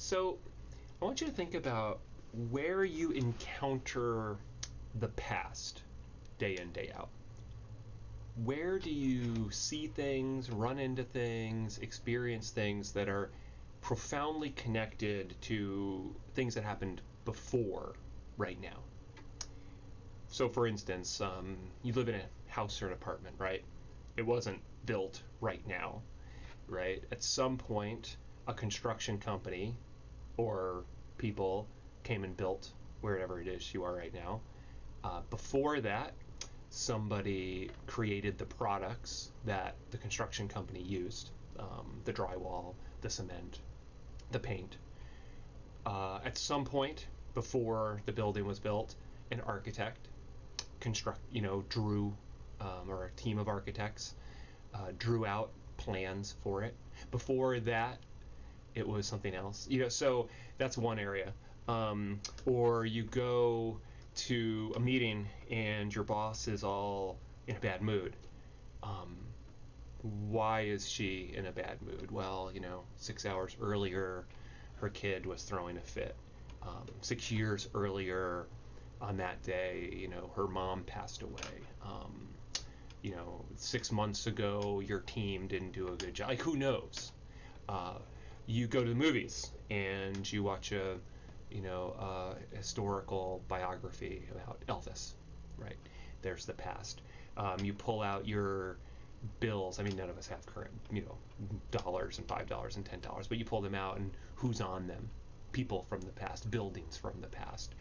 So I want you to think about where you encounter the past day in, day out. Where do you see things, run into things, experience things that are profoundly connected to things that happened before right now? So for instance, you live in a house or an apartment, right? It wasn't built right now, right? At some point, a construction company or people came and built wherever it is you are right now. Before that, somebody created the products that the construction company used, the drywall, the cement, the paint. At some point before the building was built, an architect drew, or a team of architects drew out plans for it. Before that, it was something else. So that's one area. Or you go to a meeting and your boss is all in a bad mood. Why is she in a bad mood? Well, 6 hours earlier, her kid was throwing a fit. 6 years earlier on that day, her mom passed away. 6 months ago, your team didn't do a good job. Like, who knows? You go to the movies and you watch a historical biography about Elvis, right? There's the past. You pull out your bills. I mean, none of us have current, dollars and $5 and $10, but you pull them out and who's on them? People from the past, buildings from the past.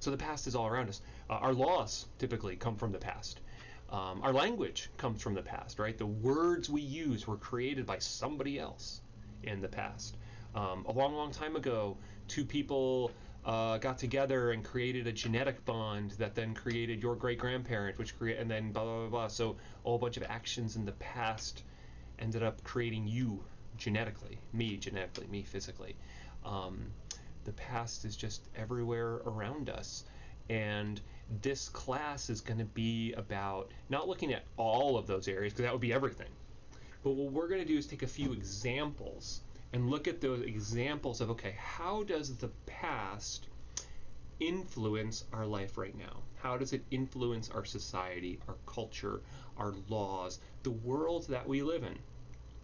So the past is all around us. Our laws typically come from the past. Our language comes from the past, right? The words we use were created by somebody else in the past. A long time ago, two people got together and created a genetic bond that then created your great-grandparent, and then blah, blah, blah, blah. So a whole bunch of actions in the past ended up creating you genetically, me physically. The past is just everywhere around us. And this class is going to be about not looking at all of those areas, because that would be everything. But what we're going to do is take a few examples and look at those examples of, okay, how does the past influence our life right now? How does it influence our society, our culture, our laws, the world that we live in?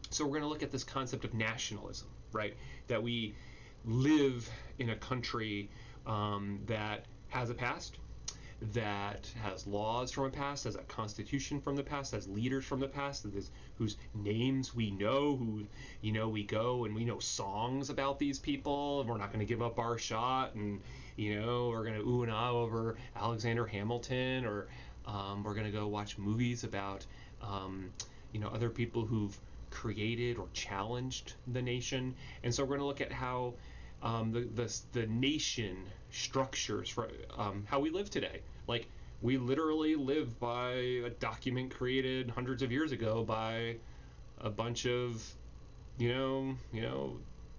So we're going to look at this concept of nationalism, right? That we live in a country that has a past, that has laws from a past, has a constitution from the past, has leaders from the past, whose names we know, who we go and we know songs about these people, and we're not going to give up our shot, and we're going to ooh and ah over Alexander Hamilton, or we're going to go watch movies about other people who've created or challenged the nation. And so we're going to look at how the nation structures for how we live today. Like, we literally live by a document created hundreds of years ago by a bunch of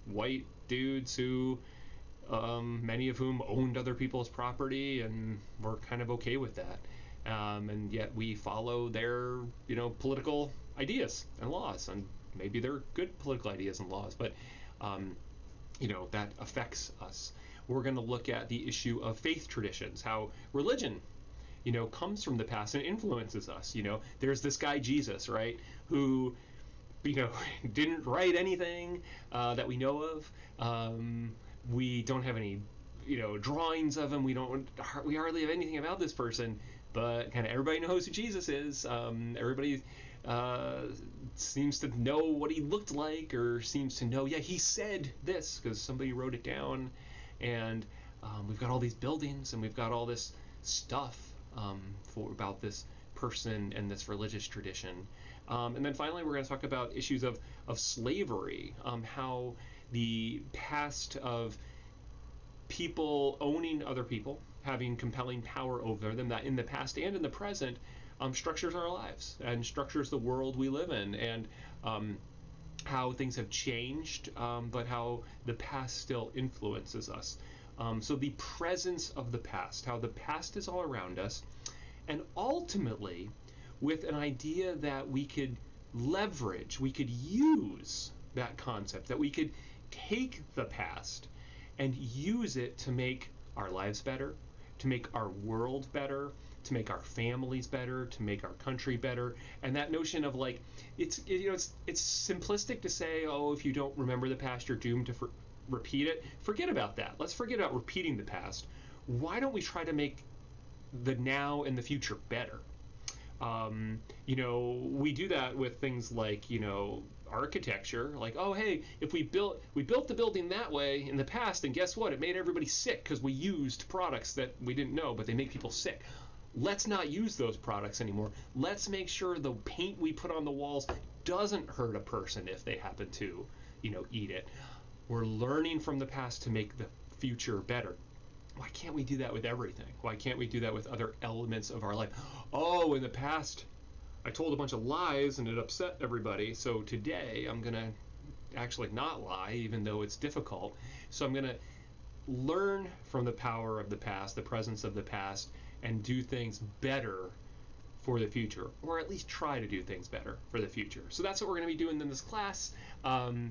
white dudes who many of whom owned other people's property and were kind of okay with that, and yet we follow their political ideas and laws, and maybe they're good political ideas and laws, but that affects us. We're going to look at the issue of faith traditions, how religion, comes from the past and influences us. There's this guy Jesus, right, who, didn't write anything that we know of. We don't have any, drawings of him. We hardly have anything about this person, but kind of everybody knows who Jesus is. Everybody seems to know what he looked like, or seems to know, he said this because somebody wrote it down. And we've got all these buildings and we've got all this stuff about this person and this religious tradition. And then finally, we're going to talk about issues of slavery, how the past of people owning other people, having compelling power over them, that in the past and in the present structures our lives and structures the world we live in, and how things have changed, but how the past still influences us. So the presence of the past, how the past is all around us, and ultimately with an idea that we could leverage, we could use that concept, that we could take the past and use it to make our lives better, to make our world better, to make our families better, to make our country better. And that notion of like, it's simplistic to say, oh, if you don't remember the past, you're doomed to repeat it. Forget about that. Let's forget about repeating the past. Why don't we try to make the now and the future better? We do that with things like, architecture. Like, oh, hey, if we built the building that way in the past, and guess what? It made everybody sick because we used products that we didn't know, but they make people sick. Let's not use those products anymore. Let's make sure the paint we put on the walls doesn't hurt a person if they happen to, eat it. We're learning from the past to make the future better. Why can't we do that with everything? Why can't we do that with other elements of our life? Oh, in the past, I told a bunch of lies and it upset everybody, so today I'm going to actually not lie, even though it's difficult. So I'm going to learn from the power of the past, the presence of the past, and do things better for the future, or at least try to do things better for the future. So that's what we're going to be doing in this class.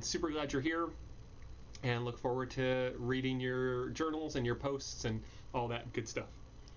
Super glad you're here, and look forward to reading your journals and your posts and all that good stuff.